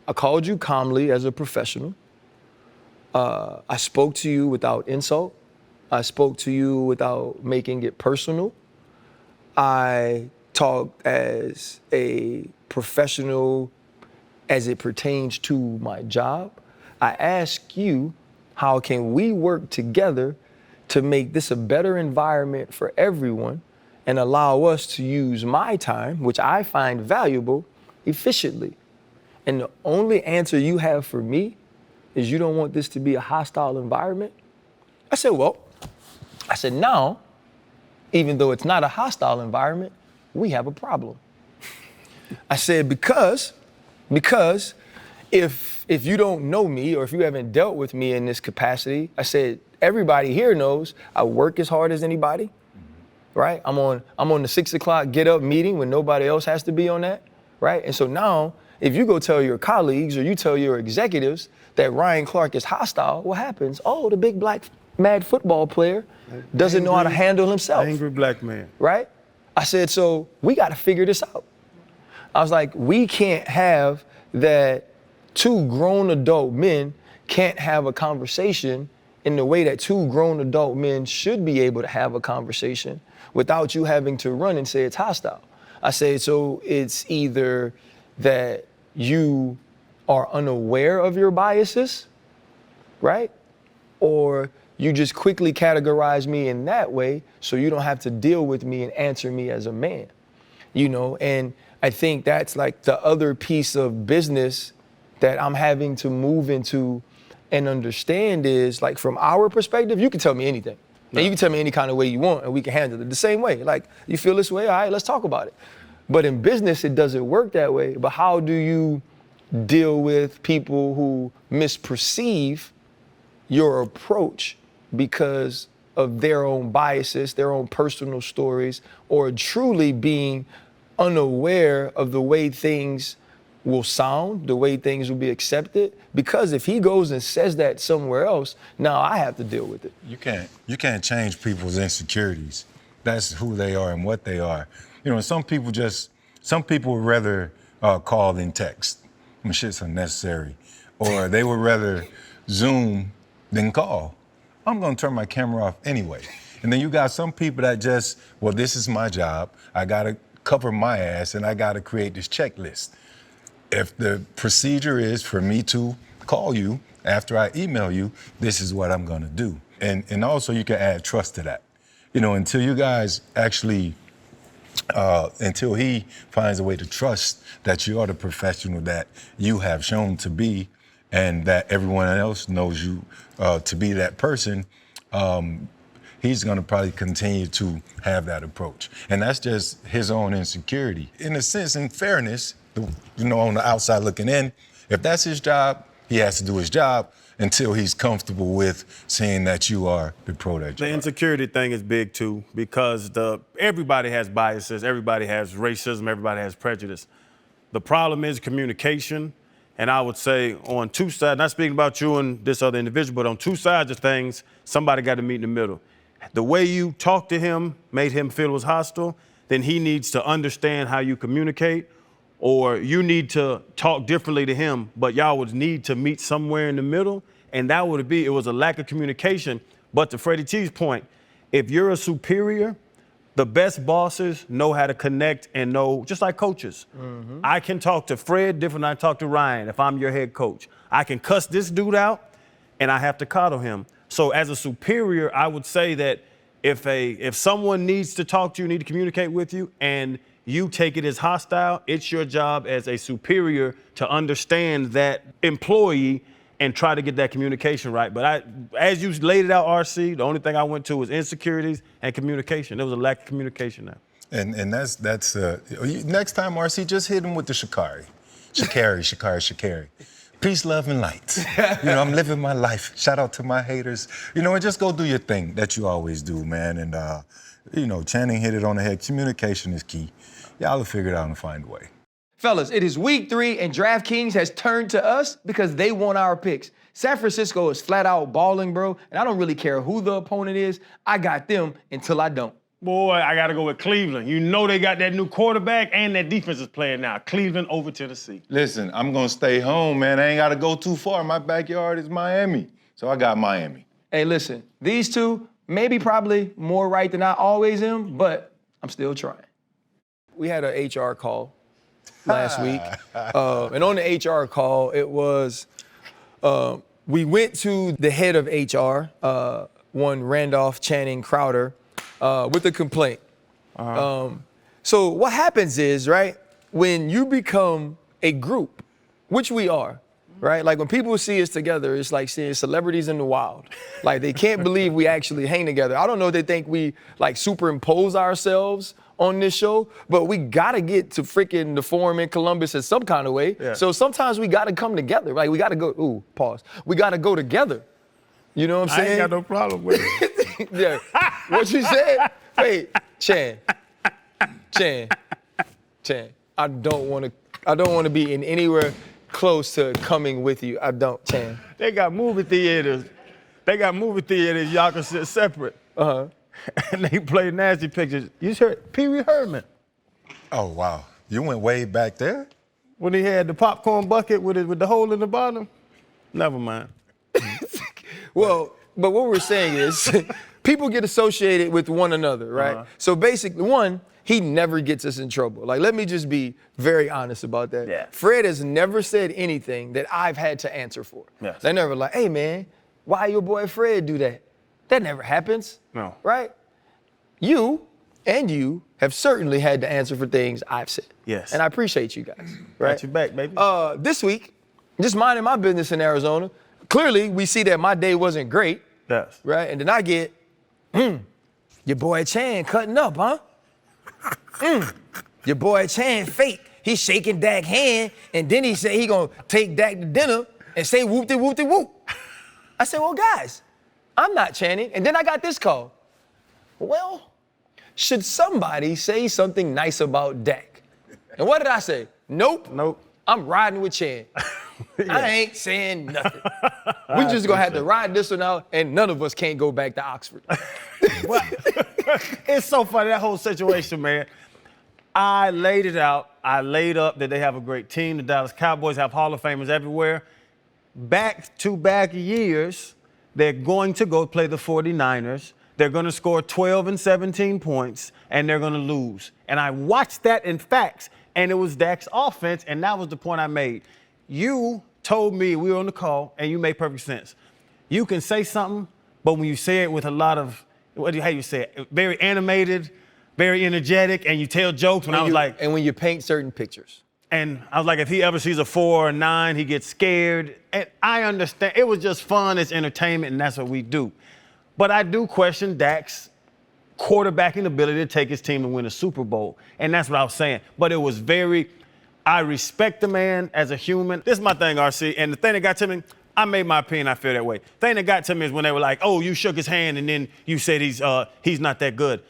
I called you calmly as a professional. I spoke to you without insult. I spoke to you without making it personal. I talked as a professional as it pertains to my job. I ask you, how can we work together to make this a better environment for everyone and allow us to use my time, which I find valuable, efficiently? And the only answer you have for me is you don't want this to be a hostile environment? I said, now, even though it's not a hostile environment, we have a problem. I said, because if you don't know me or if you haven't dealt with me in this capacity, I said, everybody here knows I work as hard as anybody, right? I'm on the 6 o'clock get up meeting when nobody else has to be on that, right? And so now, if you go tell your colleagues or you tell your executives that Ryan Clark is hostile, what happens? Oh, the big black mad football player doesn't know how to handle himself. Angry black man. Right? I said, so we got to figure this out. I was like, we can't have that two grown adult men can't have a conversation in the way that two grown adult men should be able to have a conversation without you having to run and say it's hostile. I said, so it's either that you are unaware of your biases, right? Or you just quickly categorize me in that way so you don't have to deal with me and answer me as a man, And I think that's like the other piece of business that I'm having to move into and understand is, like, from our perspective, you can tell me anything. And you can tell me any kind of way you want and we can handle it the same way. Like, you feel this way? All right, let's talk about it. But in business, it doesn't work that way. But how do you deal with people who misperceive your approach because of their own biases, their own personal stories, or truly being unaware of the way things will sound, the way things will be accepted? Because if he goes and says that somewhere else, now I have to deal with it. You can't change people's insecurities. That's who they are and what they are. Some people would rather call than text. Shit's unnecessary. Or they would rather Zoom than call. I'm gonna turn my camera off anyway. And then you got some people that just, well, this is my job. I gotta cover my ass and I gotta create this checklist. If the procedure is for me to call you after I email you, this is what I'm gonna do. And also you can add trust to that. Until you guys actually, until he finds a way to trust that you are the professional that you have shown to be and that everyone else knows you to be that person, he's gonna probably continue to have that approach. And that's just his own insecurity. In a sense, in fairness, on the outside looking in, if that's his job, he has to do his job until he's comfortable with saying that you are the pro that you are. The insecurity thing is big too, because everybody has biases, everybody has racism, everybody has prejudice. The problem is communication, and I would say on two sides, not speaking about you and this other individual, but on two sides of things, somebody got to meet in the middle. The way you talked to him made him feel it was hostile, then he needs to understand how you communicate, or you need to talk differently to him, but y'all would need to meet somewhere in the middle, and that would be, it was a lack of communication. But to Freddie T's point, if you're a superior, the best bosses know how to connect and know, just like coaches. Mm-hmm. I can talk to Fred different than I talk to Ryan if I'm your head coach. I can cuss this dude out, and I have to coddle him. So as a superior, I would say that if someone needs to talk to you, need to communicate with you, and you take it as hostile, it's your job as a superior to understand that employee and try to get that communication right. But as you laid it out, RC, the only thing I went to was insecurities and communication. There was a lack of communication there. And that's next time, RC, just hit him with the Shikari. Shikari. Peace, love, and light. I'm living my life. Shout out to my haters. And just go do your thing that you always do, man. And, Channing hit it on the head. Communication is key. Y'all will figure it out and find a way. Fellas, it is week 3, and DraftKings has turned to us because they want our picks. San Francisco is flat out balling, bro, and I don't really care who the opponent is. I got them until I don't. Boy, I got to go with Cleveland. They got that new quarterback and that defense is playing now. Cleveland over Tennessee. Listen, I'm going to stay home, man. I ain't got to go too far. My backyard is Miami, so I got Miami. Hey, listen, these two, probably more right than I always am, but I'm still trying. We had an HR call last week, and on the HR call, it was, we went to the head of HR, one Randolph Channing Crowder, with a complaint. So what happens is, right, when you become a group, which we are, right? Like when people see us together, it's like seeing celebrities in the wild. Like they can't believe we actually hang together. I don't know if they think we like superimpose ourselves on this show, but we gotta get to freaking the Forum in Columbus in some kind of way. Yeah. So sometimes we gotta come together. Like we gotta go, pause. We gotta go together. You know what I'm saying? I ain't got no problem with it. Yeah. What you said? Wait, Chan. I don't wanna be in anywhere close to coming with you. I don't, Chan. They got movie theaters. Y'all can sit separate. And they play nasty pictures. You heard Pee Wee Herman. Oh, wow. You went way back there? When he had the popcorn bucket with the hole in the bottom? Never mind. Well, but what we're saying is people get associated with one another, right? So basically, one, he never gets us in trouble. Like, let me just be very honest about that. Yeah. Fred has never said anything that I've had to answer for. Yes. They never like, hey, man, why your boy Fred do that? That never happens. No. Right? You have certainly had to answer for things I've said. Yes. And I appreciate you guys. Right? Got your back, baby. This week, just minding my business in Arizona, clearly we see that my day wasn't great. Yes. Right? And then I get, your boy Chan cutting up, huh? Your boy Chan fake. He's shaking Dak's hand, and then he said he gonna take Dak to dinner and say whoop-de-whoop-de-whoop. I said, well, guys, I'm not Channing. And then I got this call. Well, should somebody say something nice about Dak? And what did I say? Nope. I'm riding with Chan. Yeah. I ain't saying nothing. We just gonna have to ride this one out, and none of us can't go back to Oxford. Well, it's so funny, that whole situation, man. I laid it out. I laid up that they have a great team. The Dallas Cowboys have Hall of Famers everywhere. Back-to-back years, they're going to go play the 49ers. They're going to score 12 and 17 points, and they're going to lose. And I watched that in facts, and it was Dak's offense, and that was the point I made. You told me, we were on the call, and you made perfect sense. You can say something, but when you say it with a lot of, how you say it, very animated, very energetic, and you tell jokes, and when you paint certain pictures. And I was like, if he ever sees a 4 or 9, he gets scared. And I understand. It was just fun. It's entertainment, and that's what we do. But I do question Dak's quarterbacking ability to take his team and win a Super Bowl. And that's what I was saying. But it was I respect the man as a human. This is my thing, RC. And the thing that got to me, I made my opinion, I feel that way. The thing that got to me is when they were like, oh, you shook his hand and then you said he's not that good.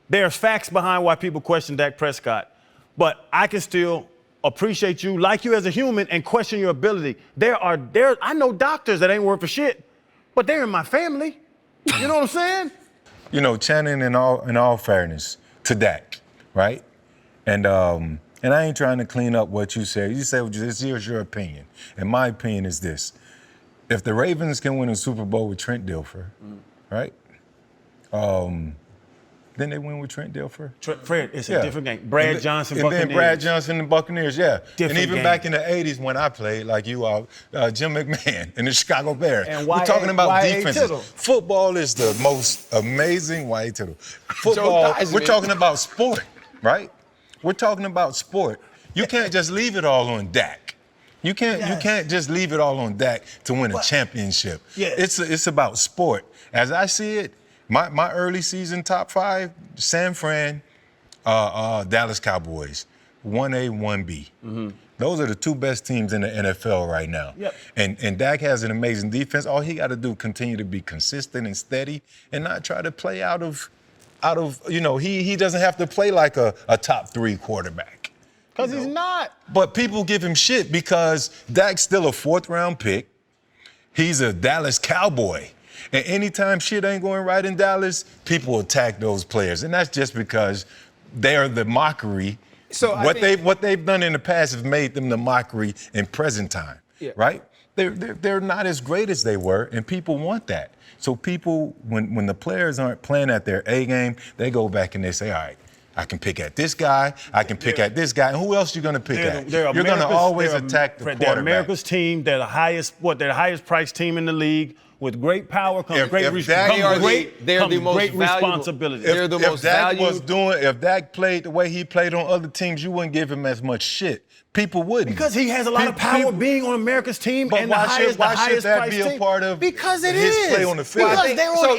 There's facts behind why people question Dak Prescott. But I can still appreciate you, like you as a human, and question your ability. I know doctors that ain't worth for shit, but they're in my family. You know what I'm saying? Channing, in all fairness, to Dak, right? And I ain't trying to clean up what you said. You said, here's your opinion. And my opinion is this. If the Ravens can win a Super Bowl with Trent Dilfer, right? Then they win with Trent Dilfer. Fred, it's a different game. Brad Johnson, and Buccaneers. And then Brad Johnson and Buccaneers, yeah. Different and even game. back in the 80s when I played, like you all, Jim McMahon and the Chicago Bears. And we're talking about Y.A. defenses. Tittle. Football is the most amazing Y.A. Tittle. Football, we're talking about sport, right? We're talking about sport. You can't just leave it all on Dak. You can't just leave it all on Dak to win a championship. Yeah. It's about sport. As I see it, my early season top 5, San Fran, Dallas Cowboys, 1A, 1B. Those are the two best teams in the NFL right now. Yep. And Dak has an amazing defense. All he got to do continue to be consistent and steady and not try to play out of he doesn't have to play like a top 3 quarterback. Because he's not. But people give him shit because Dak's still a 4th-round pick. He's a Dallas Cowboy. And anytime shit ain't going right in Dallas, people attack those players. And that's just because they're the mockery. So what they've done in the past have made them the mockery in present time, right? They're not as great as they were, and people want that. So people, when the players aren't playing at their A game, they go back and they say, all right, I can pick at this guy, I can pick at this guy, and who else you going to pick at? You're going to always attack the quarterback. They're America's team. They're the highest priced team in the league. With great power comes great responsibility. They're the most valued. If Dak played the way he played on other teams, you wouldn't give him as much shit. People wouldn't. Because he has a lot of power being on America's team but and why the highest should that be team. A part of because it his is. play on the field? Because they're on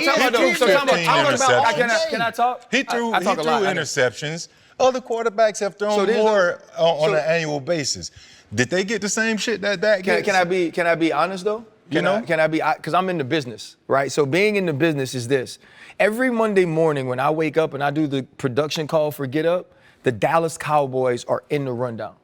Can I talk? He threw interceptions. Other quarterbacks have thrown more on an annual basis. Did they get the same shit that Dak gets? Can I be honest though? Can I be, because I'm in the business, right? So being in the business is this. Every Monday morning when I wake up and I do the production call for Get Up, the Dallas Cowboys are in the rundown.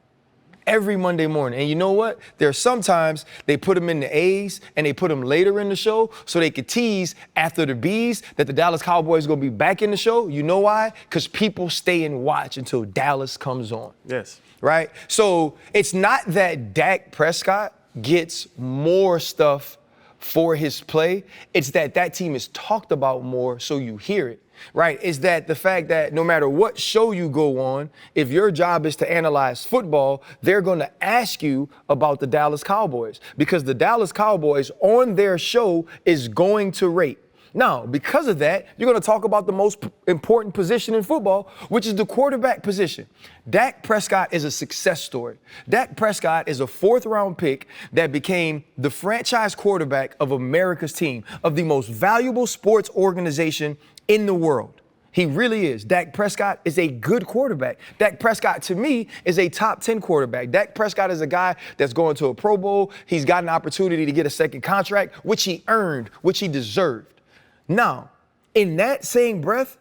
Every Monday morning. And you know what? There's sometimes they put them in the A's and they put them later in the show so they could tease after the B's that the Dallas Cowboys are going to be back in the show. You know why? Because people stay and watch until Dallas comes on. Yes. Right? So it's not that Dak Prescott gets more stuff for his play. It's that team is talked about more so you hear it, right? It's that the fact that no matter what show you go on, if your job is to analyze football, they're going to ask you about the Dallas Cowboys because the Dallas Cowboys on their show is going to rate. Now, because of that, you're going to talk about the most important position in football, which is the quarterback position. Dak Prescott is a success story. Dak Prescott is a 4th-round pick that became the franchise quarterback of America's team, of the most valuable sports organization in the world. He really is. Dak Prescott is a good quarterback. Dak Prescott, to me, is a top 10 quarterback. Dak Prescott is a guy that's going to a Pro Bowl. He's got an opportunity to get a second contract, which he earned, which he deserved. Now, in that same breath,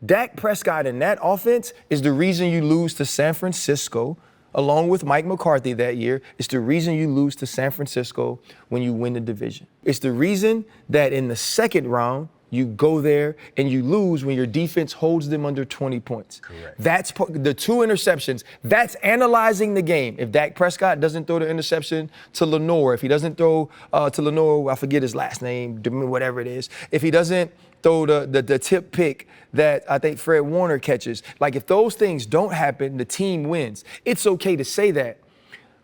Dak Prescott in that offense is the reason you lose to San Francisco, along with Mike McCarthy that year. It's the reason you lose to San Francisco when you win the division. It's the reason that in the second round, you go there and you lose when your defense holds them under 20 points. Correct. That's the 2 interceptions. That's analyzing the game. If Dak Prescott doesn't throw the interception to Lenore, if he doesn't throw to Lenore, I forget his last name, whatever it is. If he doesn't throw the tip pick that I think Fred Warner catches, like if those things don't happen, the team wins. It's okay to say that.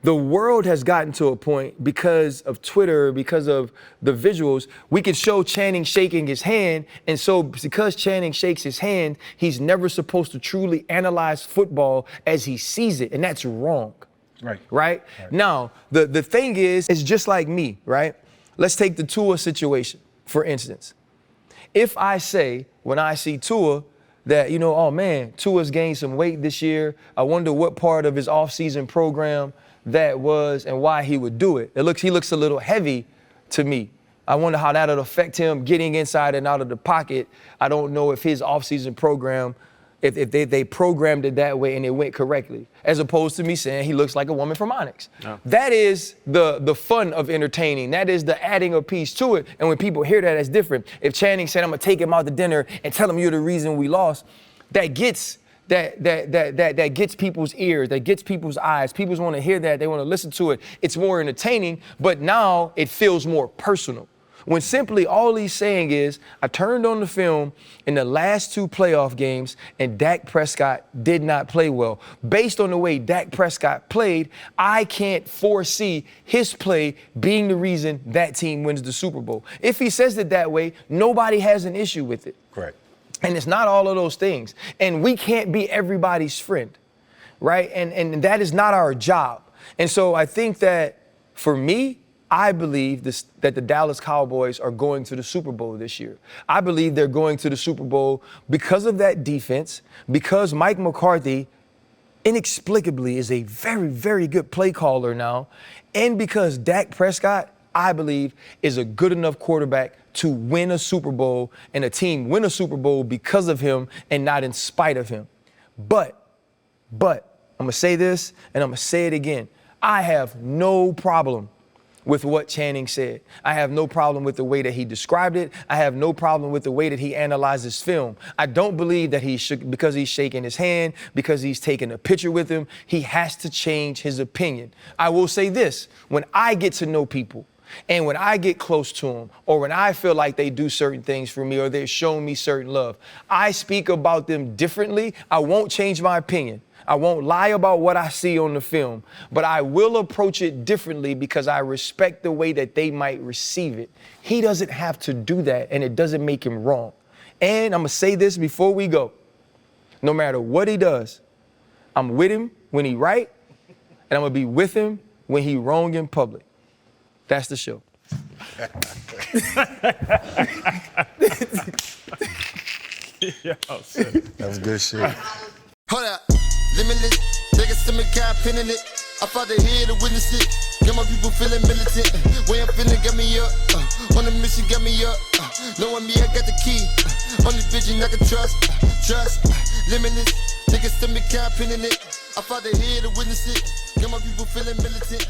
The world has gotten to a point because of Twitter, because of the visuals, we can show Channing shaking his hand. And so because Channing shakes his hand, he's never supposed to truly analyze football as he sees it. And that's wrong. Right? Now, the thing is, it's just like me, right? Let's take the Tua situation, for instance. If I say, when I see Tua, that, oh man, Tua's gained some weight this year. I wonder what part of his offseason program that was and why he would do it. He looks a little heavy to me. I wonder how that'll affect him getting inside and out of the pocket. I don't know if his offseason program, if they programmed it that way and it went correctly, as opposed to me saying he looks like a woman from Onyx. No. That is the fun of entertaining. That is the adding a piece to it. And when people hear that, that's different. If Channing said, I'm gonna take him out to dinner and tell him you're the reason we lost, that gets people's ears, that gets people's eyes. People want to hear that, they want to listen to it. It's more entertaining, but now it feels more personal. When simply all he's saying is, I turned on the film in the last 2 playoff games and Dak Prescott did not play well. Based on the way Dak Prescott played, I can't foresee his play being the reason that team wins the Super Bowl. If he says it that way, nobody has an issue with it. Correct. And it's not all of those things. And we can't be everybody's friend, right? And that is not our job. And so I think that for me, I believe that the Dallas Cowboys are going to the Super Bowl this year. I believe they're going to the Super Bowl because of that defense, because Mike McCarthy inexplicably is a very, very good play caller now, and because Dak Prescott, I believe, is a good enough quarterback to win a Super Bowl, and a team win a Super Bowl because of him and not in spite of him. But, I'm going to say this and I'm going to say it again. I have no problem with what Channing said. I have no problem with the way that he described it. I have no problem with the way that he analyzes film. I don't believe that because he's shaking his hand, because he's taking a picture with him, he has to change his opinion. I will say this, when I get to know people, and when I get close to them, or when I feel like they do certain things for me, or they've shown me certain love, I speak about them differently. I won't change my opinion. I won't lie about what I see on the film, but I will approach it differently because I respect the way that they might receive it. He doesn't have to do that, and it doesn't make him wrong. And I'm going to say this before we go. No matter what he does, I'm with him when he right, and I'm going to be with him when he wrong in public. That's the show. That was good shit. Hold up, limitless. Take a stomach, got pin in it. I fought the head to witness it. Get my people feeling militant. Way I'm feeling, got me up. On the mission, got me up. Knowing me, I got the key. Only vision I can trust. Limitless. Take a stomach, got pin in it. I fought the head to witness it. Get my people feeling militant.